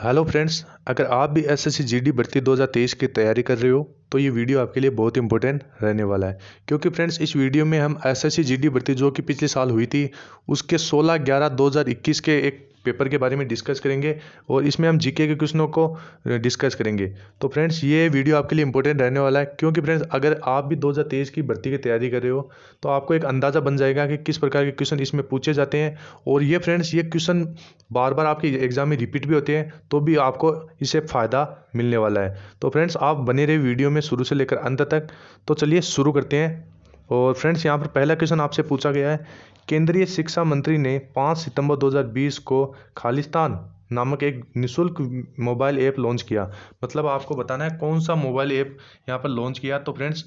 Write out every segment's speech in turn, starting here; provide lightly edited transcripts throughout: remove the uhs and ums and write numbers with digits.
Hello friends, अगर आप भी एसएससी जीडी भर्ती 2023 की तैयारी कर रहे हो तो ये वीडियो आपके लिए बहुत इंपॉर्टेंट रहने वाला है। क्योंकि फ्रेंड्स इस वीडियो में हम एसएससी जीडी भर्ती जो कि पिछले साल हुई थी उसके 16/11/2021 के एक पेपर के बारे में डिस्कस करेंगे और इसमें हम जीके के क्वेश्चनों को डिस्कस करेंगे। तो फ्रेंड्स ये वीडियो आपके लिए इंपॉर्टेंट रहने वाला है, क्योंकि फ्रेंड्स अगर आप भी 2023 की भर्ती की तैयारी कर रहे हो तो आपको एक अंदाज़ा बन जाएगा कि किस प्रकार के क्वेश्चन इसमें पूछे जाते हैं। और ये फ्रेंड्स ये क्वेश्चन बार बार आपके एग्जाम में रिपीट भी होते हैं, तो भी आपको इससे फ़ायदा मिलने वाला है। तो फ्रेंड्स आप बने रहे वीडियो में शुरू से लेकर अंत तक। तो चलिए शुरू करते हैं। और फ्रेंड्स यहाँ पर पहला क्वेश्चन आपसे पूछा गया है, केंद्रीय शिक्षा मंत्री ने 5 सितंबर 2020 को खालिस्तान नामक एक निशुल्क मोबाइल ऐप लॉन्च किया। मतलब आपको बताना है कौन सा मोबाइल ऐप यहाँ पर लॉन्च किया। तो फ्रेंड्स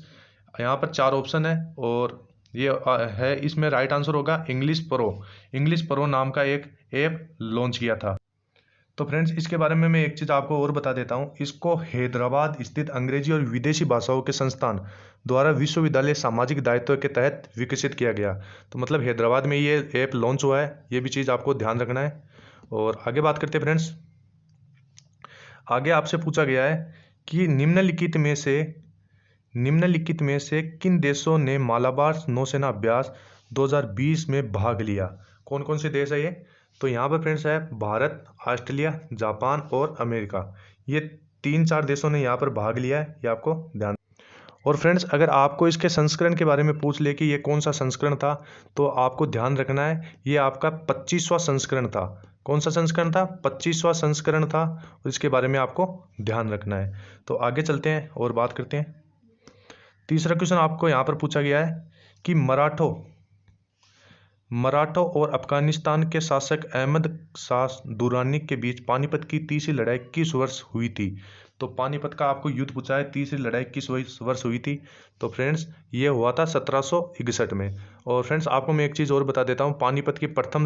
यहाँ पर 4 ऑप्शन है और ये है, इसमें राइट आंसर होगा इंग्लिश प्रो नाम का एक ऐप लॉन्च किया था। तो फ्रेंड्स इसके बारे में मैं एक चीज़ आपको और बता देता हूँ। इसको हैदराबाद स्थित अंग्रेजी और विदेशी भाषाओं के संस्थान द्वारा विश्वविद्यालय सामाजिक दायित्व के तहत विकसित किया गया। तो मतलब हैदराबाद में ये ऐप लॉन्च हुआ है, ये भी चीज़ आपको ध्यान रखना है। और आगे बात करते हैं फ्रेंड्स। आगे आपसे पूछा गया है कि निम्नलिखित में से किन देशों ने मालाबार नौसेना अभ्यास 2020 में भाग लिया। कौन कौन से देश है ये? तो यहाँ पर फ्रेंड्स है भारत, ऑस्ट्रेलिया, जापान और अमेरिका। ये 3-4 देशों ने यहाँ पर भाग लिया है, ये आपको ध्यान। और फ्रेंड्स अगर आपको इसके संस्करण के बारे में पूछ ले कि ये कौन सा संस्करण था, तो आपको ध्यान रखना है ये आपका 25वां संस्करण था। कौन सा संस्करण था? 25वां संस्करण था, और इसके बारे में आपको ध्यान रखना है। तो आगे चलते हैं और बात करते हैं। तीसरा क्वेश्चन आपको यहाँ पर पूछा गया है कि मराठों और अफगानिस्तान के शासक अहमद शाह दुरानी के बीच पानीपत की तीसरी लड़ाई किस वर्ष हुई थी। तो पानीपत का आपको युद्ध पूछा है, तीसरी लड़ाई किस वर्ष हुई थी। तो फ्रेंड्स ये हुआ था 1761 में। और फ्रेंड्स आपको मैं एक चीज़ और बता देता हूँ, पानीपत की प्रथम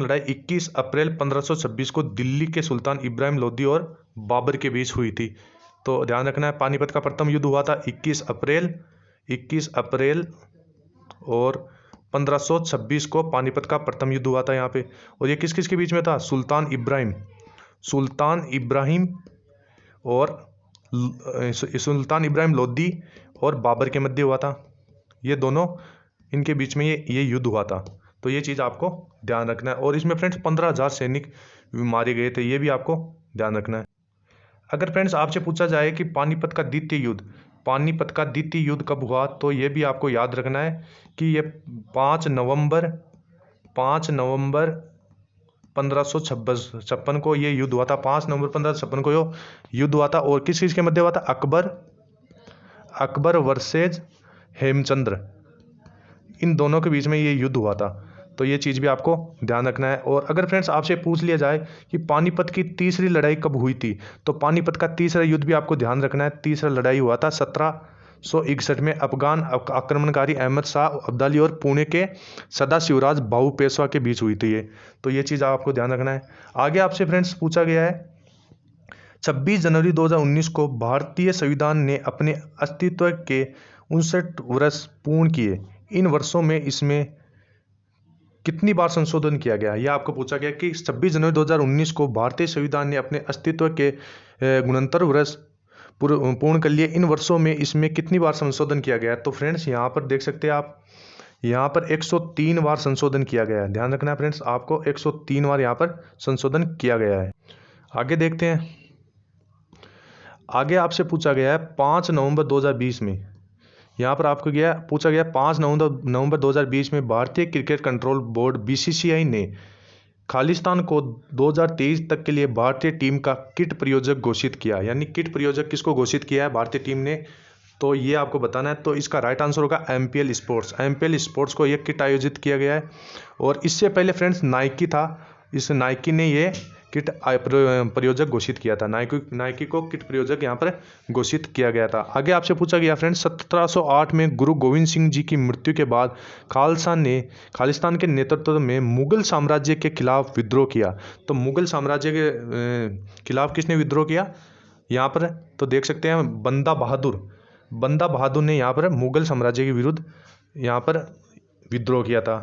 लड़ाई 21 अप्रैल 1526 को दिल्ली के सुल्तान इब्राहिम लोदी और बाबर के बीच हुई थी। तो ध्यान रखना है, पानीपत का प्रथम युद्ध हुआ था 21 अप्रैल और 1526 को पानीपत का प्रथम युद्ध हुआ था यहाँ पे। और ये किस किस के बीच में था? सुल्तान इब्राहिम लोदी और बाबर के मध्य हुआ था। ये दोनों इनके बीच में ये युद्ध हुआ था। तो ये चीज़ आपको ध्यान रखना है। और इसमें फ्रेंड्स 15,000 सैनिक मारे गए थे, ये भी आपको ध्यान रखना है। अगर फ्रेंड्स आपसे पूछा जाए कि पानीपत का द्वितीय युद्ध कब हुआ, तो ये भी आपको याद रखना है कि ये 5 नवंबर 1556 को ये युद्ध हुआ था। 5 नवंबर 1556 को ये युद्ध हुआ था। और किस किस के मध्य हुआ था? अकबर वर्सेज हेमचंद्र, इन दोनों के बीच में ये युद्ध हुआ था। तो ये चीज़ भी आपको ध्यान रखना है। और अगर फ्रेंड्स आपसे पूछ लिया जाए कि पानीपत की तीसरी लड़ाई कब हुई थी, तो पानीपत का तीसरा युद्ध भी आपको ध्यान रखना है। तीसरा लड़ाई हुआ था 1761 में अफगान आक्रमणकारी अहमद शाह अब्दाली और पुणे के सदाशिवराज भाऊ पेशवा के बीच हुई थी ये। तो ये चीज़ आपको ध्यान रखना है। आगे आपसे फ्रेंड्स पूछा गया है 26 जनवरी 2019 को भारतीय संविधान ने अपने अस्तित्व के 59 वर्ष पूर्ण किए। इन वर्षों में इसमें कितनी बार संशोधन किया गया? यह आपको पूछा गया कि 26 जनवरी 2019 को भारतीय संविधान ने अपने अस्तित्व के 69 वर्ष पूर्ण कर लिए। इन वर्षों में इसमें कितनी बार संशोधन किया गया? तो फ्रेंड्स यहाँ पर देख सकते हैं आप, यहाँ पर 103 बार संशोधन किया गया है। ध्यान रखना है फ्रेंड्स, आपको 103 बार यहाँ पर संशोधन किया गया है। आगे देखते हैं। आगे आपसे पूछा गया है 5 नवंबर 2020 में, यहाँ पर आपको पूछा गया 5 नवंबर 2020 में भारतीय क्रिकेट कंट्रोल बोर्ड बीसीसीआई ने खालिस्तान को 2023 तक के लिए भारतीय टीम का किट प्रायोजक घोषित किया। यानी किट प्रायोजक किसको घोषित किया है? भारतीय टीम ने। तो ये आपको बताना है। तो इसका राइट आंसर होगा एमपीएल स्पोर्ट्स को ये किट आयोजित किया गया है। और इससे पहले फ्रेंड्स नाइकी था, इस नाइकी ने ये किट प्रयोजक घोषित किया था। नाइकी को किट प्रयोजक यहाँ पर घोषित किया गया था। आगे आपसे पूछा गया फ्रेंड्स 1708 में गुरु गोविंद सिंह जी की मृत्यु के बाद खालिस्तान के नेतृत्व में मुगल साम्राज्य के खिलाफ विद्रोह किया। तो मुगल साम्राज्य के खिलाफ किसने विद्रोह किया यहाँ पर? तो देख सकते हैं बंदा बहादुर ने यहाँ पर मुगल साम्राज्य के विरुद्ध यहाँ पर विद्रोह किया था।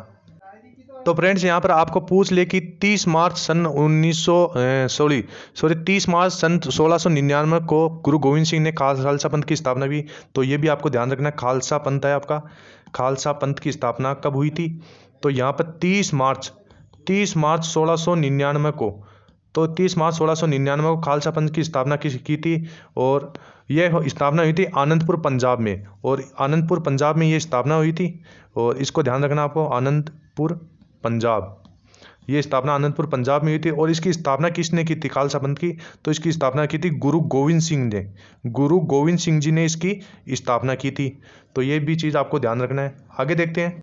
तो फ्रेंड्स यहाँ पर आपको पूछ ले कि 30 मार्च सन 30 मार्च सन 1699 को गुरु गोविंद सिंह ने खालसा पंथ की स्थापना की। तो ये भी आपको ध्यान रखना है, खालसा पंथ है आपका। खालसा पंथ की स्थापना कब हुई थी? तो यहाँ पर 30 मार्च 1699 को, तो 30 मार्च 1699 को खालसा पंथ की स्थापना की थी। और यह स्थापना हुई थी आनंदपुर पंजाब में, और आनंदपुर पंजाब में ये स्थापना हुई थी। और इसको ध्यान रखना आपको, आनंदपुर पंजाब, ये स्थापना आनंदपुर पंजाब में हुई थी। और इसकी स्थापना किसने की थी खालसा पंथ की? तो इसकी स्थापना की थी गुरु गोविंद सिंह ने। गुरु गोविंद सिंह जी ने इसकी स्थापना की थी। तो ये भी चीज़ आपको ध्यान रखना है। आगे देखते हैं।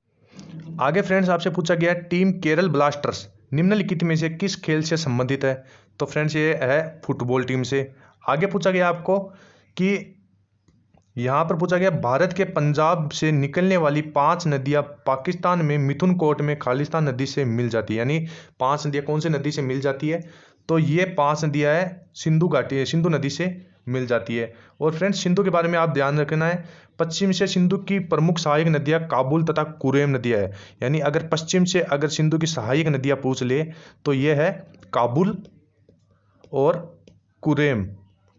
आगे फ्रेंड्स आपसे पूछा गया टीम केरल ब्लास्टर्स निम्नलिखित में से किस खेल से संबंधित है? तो फ्रेंड्स ये है फुटबॉल टीम से। आगे पूछा गया आपको कि यहाँ पर पूछा गया भारत के पंजाब से निकलने वाली 5 नदियाँ पाकिस्तान में मिथुन कोट में खालिस्तान नदी से मिल जाती है। यानी 5 नदियाँ कौन सी नदी से मिल जाती है? तो ये 5 नदियाँ है सिंधु नदी से मिल जाती है। और फ्रेंड्स सिंधु के बारे में आप ध्यान रखना है, पश्चिम से सिंधु की प्रमुख सहायक नदियाँ काबुल तथा कुरेम नदियाँ है। यानी अगर पश्चिम से अगर सिंधु की सहायक नदियाँ पूछ ले तो ये है काबुल और कुरेम।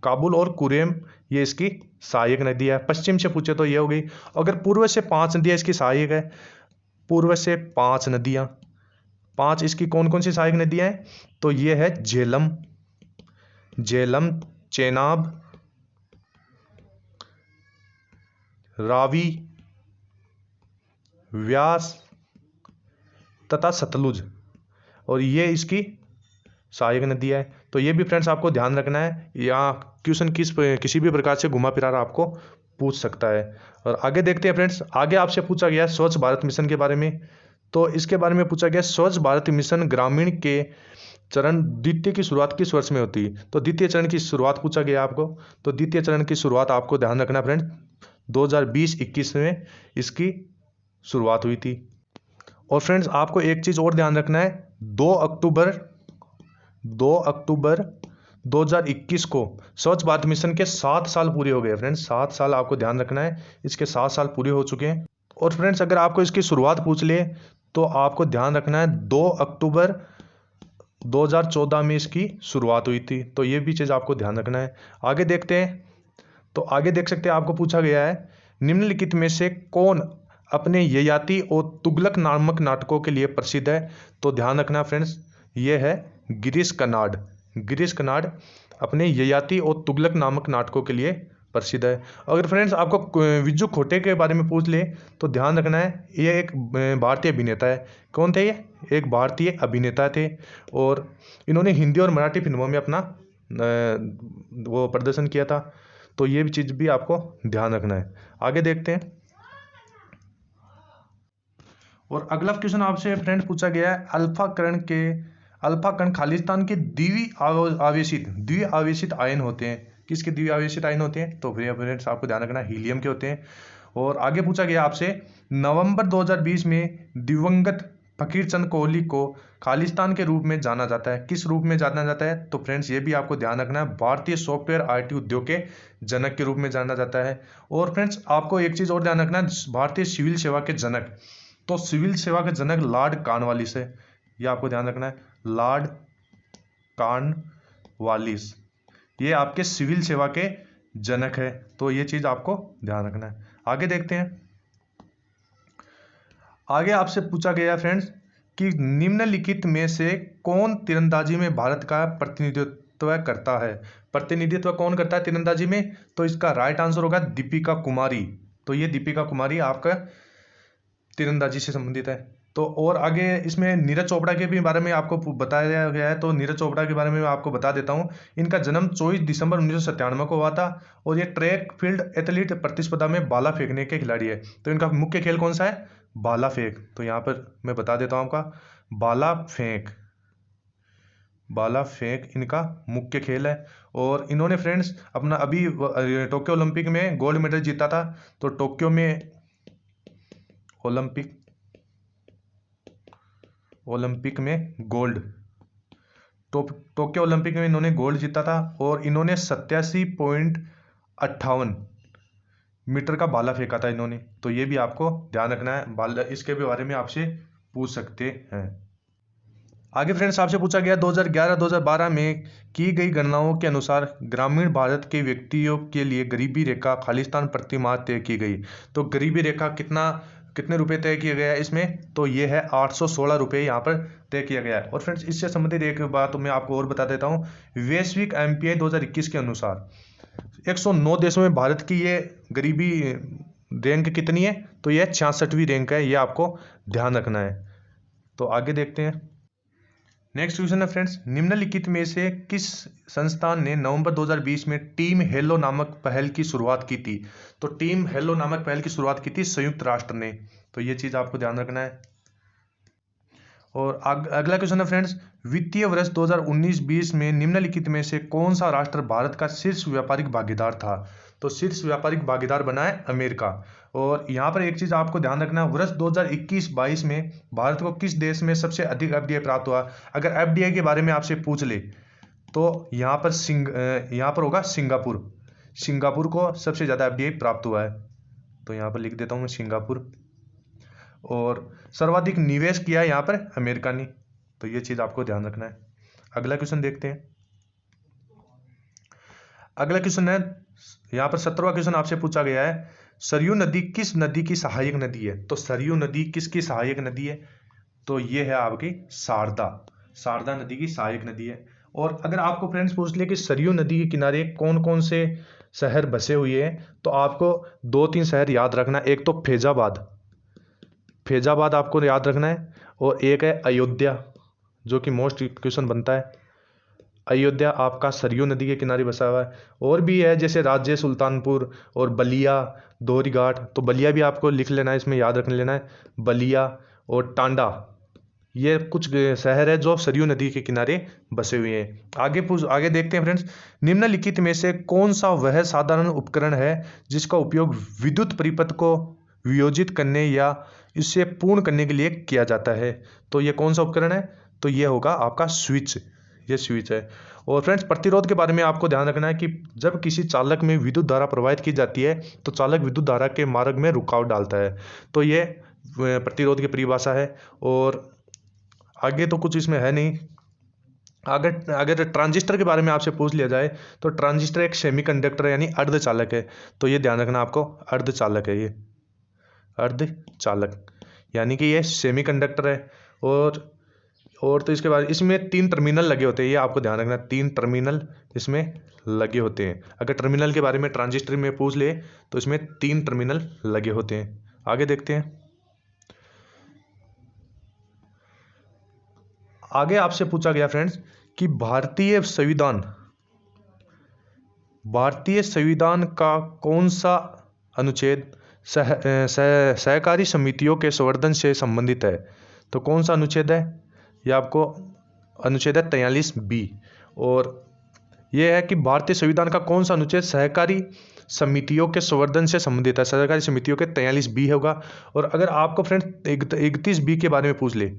काबुल और कुरेम ये इसकी सहायक नदी है। पश्चिम से पूछे तो ये हो गई। अगर पूर्व से 5 नदियाँ इसकी सहायक है, पूर्व से 5 नदियाँ, 5 इसकी कौन कौन सी सहायक नदियाँ हैं? तो ये है झेलम, चेनाब, रावी, व्यास तथा सतलुज, और ये इसकी सहायक नदी है। तो ये भी फ्रेंड्स आपको ध्यान रखना है, या क्वेश्चन किसी भी प्रकार से घुमा फिरा आपको पूछ सकता है। और आगे देखते हैं फ्रेंड्स। आगे आपसे पूछा गया स्वच्छ भारत मिशन के बारे में। तो इसके बारे में पूछा गया स्वच्छ भारत मिशन ग्रामीण के चरण द्वितीय की शुरुआत किस वर्ष में होती है? तो द्वितीय चरण की शुरुआत पूछा गया आपको। तो द्वितीय चरण की शुरुआत आपको ध्यान रखना फ्रेंड्स 2020-21 में इसकी शुरुआत हुई थी। और फ्रेंड्स आपको एक चीज़ और ध्यान रखना है, 2 अक्टूबर 2021 को स्वच्छ भारत मिशन के 7 साल पूरे हो गए फ्रेंड्स। 7 साल आपको ध्यान रखना है, इसके 7 साल पूरे हो चुके हैं। और फ्रेंड्स अगर आपको इसकी शुरुआत पूछ ले तो आपको ध्यान रखना है 2 अक्टूबर 2014 में इसकी शुरुआत हुई थी। तो ये भी चीज़ आपको ध्यान रखना है। आगे देखते हैं। तो आगे देख सकते हैं, आपको पूछा गया है निम्नलिखित में से कौन अपने ययाति और तुगलक नामक नाटकों के लिए प्रसिद्ध है? तो ध्यान रखना फ्रेंड्स, ये है गिरीश कर्नाड अपने ययाति और तुगलक नामक नाटकों के लिए प्रसिद्ध है। अगर फ्रेंड्स आपको विज्जू खोटे के बारे में पूछ ले तो ध्यान रखना है, ये एक भारतीय अभिनेता है। कौन थे ये? एक भारतीय अभिनेता थे, और इन्होंने हिंदी और मराठी फिल्मों में अपना वो प्रदर्शन किया था। तो ये भी चीज़ भी आपको ध्यान रखना है। आगे देखते हैं। और अगला क्वेश्चन आपसे फ्रेंड पूछा गया है अल्फा कण खालिस्तान के द्वि आवेशित आयन होते हैं। किसके द्वि आवेशित आयन होते हैं? तो फ्रेंड्स आपको ध्यान रखना हीलियम के होते हैं। और आगे पूछा गया आपसे नवंबर 2020 में दिवंगत फकीर चंद कोहली को खालिस्तान के रूप में जाना जाता है। किस रूप में जाना जाता है? तो फ्रेंड्स ये भी आपको ध्यान रखना है, भारतीय सॉफ्टवेयर आईटी उद्योग के जनक के रूप में जाना जाता है। और फ्रेंड्स आपको एक चीज़ और ध्यान रखना है, भारतीय सिविल सेवा के जनक, तो सिविल सेवा के जनक लॉर्ड कॉर्नवालिस है। ये आपको ध्यान रखना है, लॉर्ड कॉर्नवालिस ये आपके सिविल सेवा के जनक है। तो ये चीज़ आपको ध्यान रखना है। आगे देखते हैं। आगे आपसे पूछा गया फ्रेंड्स कि निम्नलिखित में से कौन तीरंदाजी में भारत का प्रतिनिधित्व करता है? प्रतिनिधित्व कौन करता है तीरंदाजी में? तो इसका राइट आंसर होगा दीपिका कुमारी। तो ये दीपिका कुमारी आपका तीरंदाजी से संबंधित है। तो और आगे इसमें नीरज चोपड़ा के भी बारे में आपको बताया गया है। तो नीरज चोपड़ा के बारे में मैं आपको बता देता हूँ। इनका जन्म 24 दिसंबर 1997 को हुआ था, और ये ट्रैक फील्ड एथलीट प्रतिस्पर्धा में भाला फेंकने के खिलाड़ी है। तो इनका मुख्य खेल कौन सा है? भाला फेंक। तो यहाँ पर मैं बता देता हूँ आपका भाला फेंक इनका मुख्य खेल है। और इन्होंने फ्रेंड्स अपना अभी टोक्यो ओलंपिक में गोल्ड मेडल जीता था। तो टोक्यो में ओलंपिक में गोल्ड, टोक्यो ओलंपिक में इन्होंने गोल्ड जीता था। और इन्होंने 87.58 मीटर का भाला फेंका था इन्होंने। तो ये भी आपको ध्यान रखना है। भाला इसके भी बारे में आपसे पूछ सकते हैं। आगे फ्रेंड्स आपसे पूछा गया 2011-2012 में की गई गणनाओं के अनुसार ग्रामीण भारत के व्यक्तियों के लिए गरीबी रेखा खालिस्तान प्रति माह तय की गई। तो गरीबी रेखा कितने रुपए तय किया गया है इसमें, तो ये है 816 रुपये यहाँ पर तय किया गया है। और फ्रेंड्स इससे संबंधित एक बात मैं आपको और बता देता हूँ। वैश्विक MPI 2021 के अनुसार 109 देशों में भारत की ये गरीबी रैंक कितनी है, तो यह 66वीं रैंक है, ये आपको ध्यान रखना है। तो आगे देखते हैं। नेक्स्ट क्वेश्चन है फ्रेंड्स, निम्नलिखित में से किस संस्थान ने नवंबर 2020 में टीम हेलो नामक पहल की शुरुआत की थी। तो टीम हेलो नामक पहल की शुरुआत की थी संयुक्त राष्ट्र ने, तो ये चीज आपको ध्यान रखना है। और अगला क्वेश्चन है फ्रेंड्स, वित्तीय वर्ष 2019-20 में निम्नलिखित में से कौन सा राष्ट्र भारत का शीर्ष व्यापारिक भागीदार था। तो शीर्ष व्यापारिक भागीदार बना है अमेरिका। और यहाँ पर एक चीज आपको ध्यान रखना है, वर्ष 2021-22 में भारत को किस देश में सबसे अधिक FDI प्राप्त हुआ। अगर FDI के बारे में आपसे पूछ ले तो यहाँ पर होगा सिंगापुर को सबसे ज्यादा FDI प्राप्त हुआ है। तो यहाँ पर लिख देता हूँ मैं सिंगापुर। और सर्वाधिक निवेश किया है यहाँ पर अमेरिका ने, तो ये चीज आपको ध्यान रखना है। अगला क्वेश्चन देखते हैं। अगला क्वेश्चन है यहाँ पर 17वां क्वेश्चन आपसे पूछा गया है, सरयू नदी किस नदी की सहायक नदी है। तो सरयू नदी किसकी सहायक नदी है, तो ये है आपकी शारदा नदी की सहायक नदी है। और अगर आपको फ्रेंड्स पूछ ले कि सरयू नदी के किनारे कौन कौन से शहर बसे हुए हैं, तो आपको 2-3 शहर याद रखना। एक तो फैजाबाद आपको याद रखना है, और एक है अयोध्या, जो कि मोस्ट क्वेश्चन बनता है। अयोध्या आपका सरयू नदी के किनारे बसा हुआ है। और भी है जैसे राज्य सुल्तानपुर और बलिया, दोहरीघाट, तो बलिया भी आपको लिख लेना है, इसमें याद रख लेना है। बलिया और टांडा, ये कुछ शहर है जो सरयू नदी के किनारे बसे हुए हैं। आगे देखते हैं फ्रेंड्स, निम्नलिखित में से कौन सा वह साधारण उपकरण है जिसका उपयोग विद्युत परिपथ को वियोजित करने या इसे पूर्ण करने के लिए किया जाता है। तो ये कौन सा उपकरण है, तो ये होगा आपका स्विच, ये स्विच है। और फ्रेंड्स प्रतिरोध के बारे में आपको ध्यान रखना है कि जब किसी चालक में विद्युत धारा प्रवाहित की जाती है तो चालक विद्युत धारा के मार्ग में रुकावट डालता है, तो ये प्रतिरोध की परिभाषा है। और आगे तो कुछ इसमें है नहीं। अगर ट्रांजिस्टर के बारे में आपसे पूछ लिया जाए तो ट्रांजिस्टर एक सेमीकंडक्टर है, यानी अर्धचालक है, तो ये ध्यान रखना आपको, अर्धचालक है ये, अर्धचालक यानी कि ये सेमीकंडक्टर है। और तो इसके बाद इसमें 3 टर्मिनल लगे होते हैं, ये आपको ध्यान रखना, 3 टर्मिनल इसमें लगे होते हैं। अगर टर्मिनल के बारे में ट्रांजिस्टर में पूछ ले तो इसमें 3 टर्मिनल लगे होते हैं। आगे देखते हैं। आगे आपसे पूछा गया फ्रेंड्स कि भारतीय संविधान का कौन सा अनुच्छेद सहकारी समितियों के संवर्धन से संबंधित है। तो कौन सा अनुच्छेद है, यह आपको अनुच्छेद है 43B। और यह है कि भारतीय संविधान का कौन सा अनुच्छेद सहकारी समितियों के संवर्धन से संबंधित है। सहकारी समितियों के 43B होगा। और अगर आपको फ्रेंड्स 31B के बारे में पूछ ले,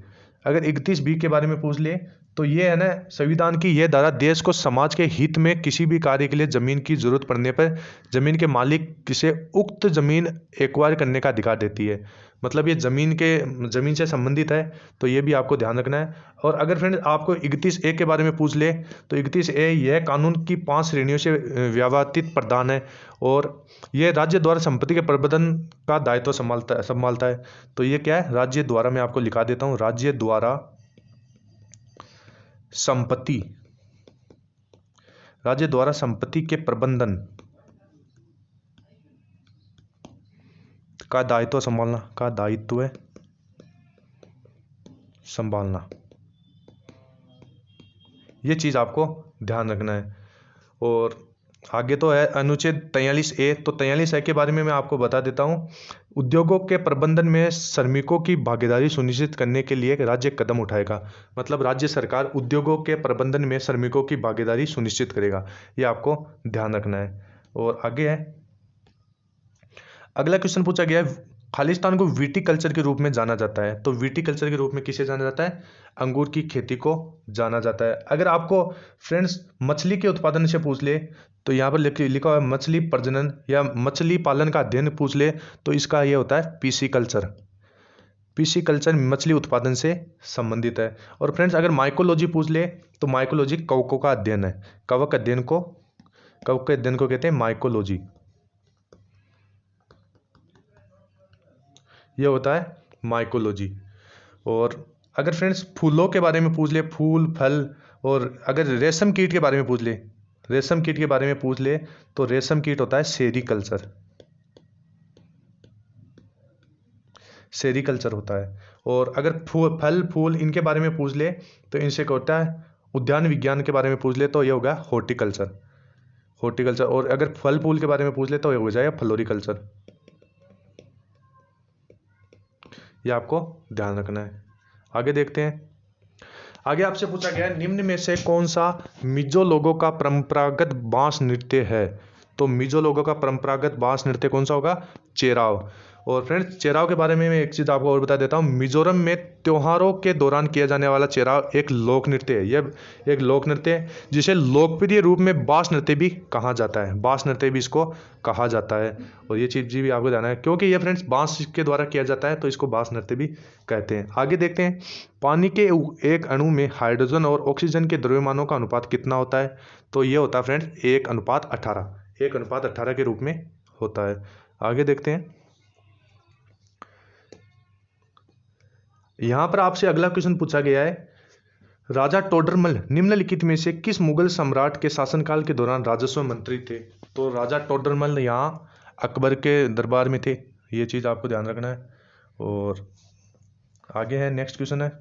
अगर 31B के बारे में पूछ ले तो ये है ना, संविधान की यह धारा देश को समाज के हित में किसी भी कार्य के लिए जमीन की जरूरत पड़ने पर जमीन के मालिक से उक्त जमीन एक्वायर करने का अधिकार देती है। मतलब ये जमीन से संबंधित है, तो ये भी आपको ध्यान रखना है। और अगर फ्रेंड आपको 31A के बारे में पूछ ले तो 31A यह कानून की 5 श्रेणियों से व्यवस्थित प्रदान है, और यह राज्य द्वारा संपत्ति के प्रबंधन का दायित्व संभालता है। तो ये क्या है, राज्य द्वारा, मैं आपको लिखा देता हूँ, राज्य द्वारा संपत्ति के प्रबंधन का दायित्व संभालना, ये चीज आपको ध्यान रखना है। और आगे तो है अनुच्छेद 43A। तो 43A के बारे में मैं आपको बता देता हूँ। उद्योगों के प्रबंधन में श्रमिकों की भागीदारी सुनिश्चित करने के लिए राज्य कदम उठाएगा। मतलब राज्य सरकार उद्योगों के प्रबंधन में श्रमिकों की भागीदारी सुनिश्चित करेगा, ये आपको ध्यान रखना है। और आगे है, अगला क्वेश्चन पूछा गया है, खालिस्तान को विटीकल्चर के रूप में जाना जाता है। तो विटीकल्चर के रूप में किसे जाना जाता है, अंगूर की खेती को जाना जाता है। अगर आपको फ्रेंड्स मछली के उत्पादन से पूछ ले तो यहाँ पर लिखा हुआ है मछली प्रजनन या मछली पालन का अध्ययन पूछ ले तो इसका ये होता है पीसी कल्चर। पिसीकल्चर मछली उत्पादन से संबंधित है। और फ्रेंड्स अगर माइकोलॉजी पूछ ले तो माइकोलॉजी कवकों का अध्ययन है। कवक अध्ययन को कहते हैं माइकोलॉजी। ये होता है माइकोलॉजी। और अगर फ्रेंड्स फूलों के बारे में पूछ ले, फूल फल, और अगर रेशम कीट के बारे में पूछ ले तो रेशम कीट होता है सेरीकल्चर होता है। और अगर फल फूल इनके बारे में पूछ ले तो इनसे क्या होता है, उद्यान विज्ञान के बारे में पूछ ले तो ये होगा हॉर्टिकल्चर। और अगर फल फूल के बारे में पूछ ले तो ये हो जाएगा फ्लोरिकल्चर। ये आपको ध्यान रखना है। आगे देखते हैं। आगे आपसे पूछा गया है निम्न में से कौन सा मिजो लोगों का परंपरागत बांस नृत्य है। तो मिजो लोगों का परंपरागत बांस नृत्य कौन सा होगा, चेराव। और फ्रेंड्स चेराव के बारे में मैं एक चीज़ आपको और बता देता हूँ। मिजोरम में त्योहारों के दौरान किया जाने वाला चेराव एक लोक नृत्य है। यह एक लोक नृत्य है जिसे लोकप्रिय रूप में बांस नृत्य भी कहा जाता है। बांस नृत्य भी इसको कहा जाता है। और ये चीज़ भी आपको जानना है क्योंकि ये फ्रेंड्स बांस के द्वारा किया जाता है तो इसको बांस नृत्य भी कहते हैं। आगे देखते हैं। पानी के एक अणु में हाइड्रोजन और ऑक्सीजन के द्रव्यमानों का अनुपात कितना होता है। तो ये होता है फ्रेंड्स 1:18 के रूप में होता है। आगे देखते हैं। यहां पर आपसे अगला क्वेश्चन पूछा गया है, राजा टोडरमल निम्नलिखित में से किस मुगल सम्राट के शासनकाल के दौरान राजस्व मंत्री थे। तो राजा टोडरमल यहाँ अकबर के दरबार में थे। ये चीज़ आपको ध्यान रखना है। और आगे है, नेक्स्ट क्वेश्चन है।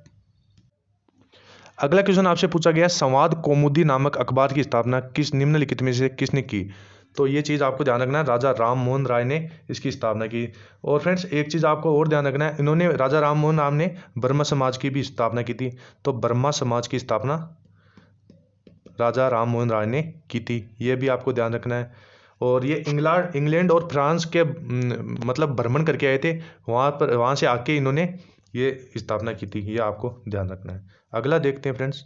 अगला क्वेश्चन आपसे पूछा गया, संवाद कौमुदी नामक अखबार की स्थापना किस निम्नलिखित में से किसने की। तो ये चीज़ आपको ध्यान रखना है, राजा राम मोहन राय ने इसकी स्थापना की। और फ्रेंड्स एक चीज़ आपको और ध्यान रखना है, इन्होंने राजा राम मोहन राय ने ब्रह्म समाज की भी स्थापना की थी। तो ब्रह्मा समाज की स्थापना राजा राम मोहन राय ने की थी। ये भी आपको ध्यान रखना है। और ये इंग्लैंड और फ्रांस के मतलब भ्रमण करके आए थे, वहाँ से आके इन्होंने ये स्थापना की थी। ये आपको ध्यान रखना है। अगला देखते हैं फ्रेंड्स।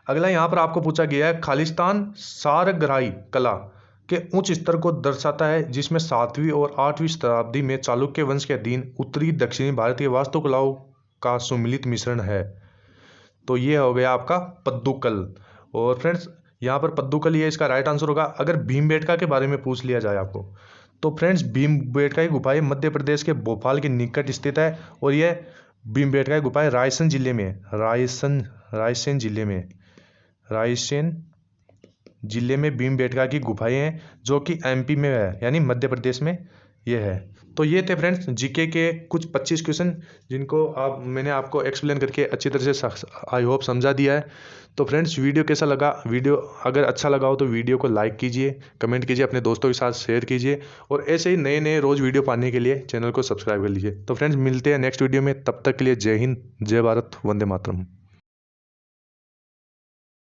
अगला यहाँ पर आपको पूछा गया है, खालिस्तान सारगराई कला के उच्च स्तर को दर्शाता है जिसमें 7वीं और 8वीं शताब्दी में चालुक्य वंश के अधीन उत्तरी दक्षिणी भारतीय वास्तुकलाओं का सुमिलित मिश्रण है। तो ये हो गया आपका पद्दुकल। और फ्रेंड्स यहाँ पर पद्दुकल ये इसका राइट आंसर होगा। अगर भीमबेटका के बारे में पूछ लिया जाए आपको तो फ्रेंड्स भीमबेटका की गुफाएं मध्य प्रदेश के भोपाल के निकट स्थित है। और यह भीमबेटका की गुफाएं रायसेन जिले में भीमबेटका की गुफाएं हैं जो कि एमपी में है, यानी मध्य प्रदेश में ये है। तो ये थे फ्रेंड्स जीके के कुछ 25 क्वेश्चन जिनको मैंने आपको एक्सप्लेन करके अच्छी तरह से आई होप समझा दिया है। तो फ्रेंड्स वीडियो कैसा लगा, वीडियो अगर अच्छा लगा हो तो वीडियो को लाइक कीजिए, कमेंट कीजिए, अपने दोस्तों के साथ शेयर कीजिए। और ऐसे ही नए नए रोज़ वीडियो पाने के लिए चैनल को सब्सक्राइब कर लीजिए। तो फ्रेंड्स मिलते हैं नेक्स्ट वीडियो में, तब तक के लिए जय हिंद, जय भारत, वंदे मातरम।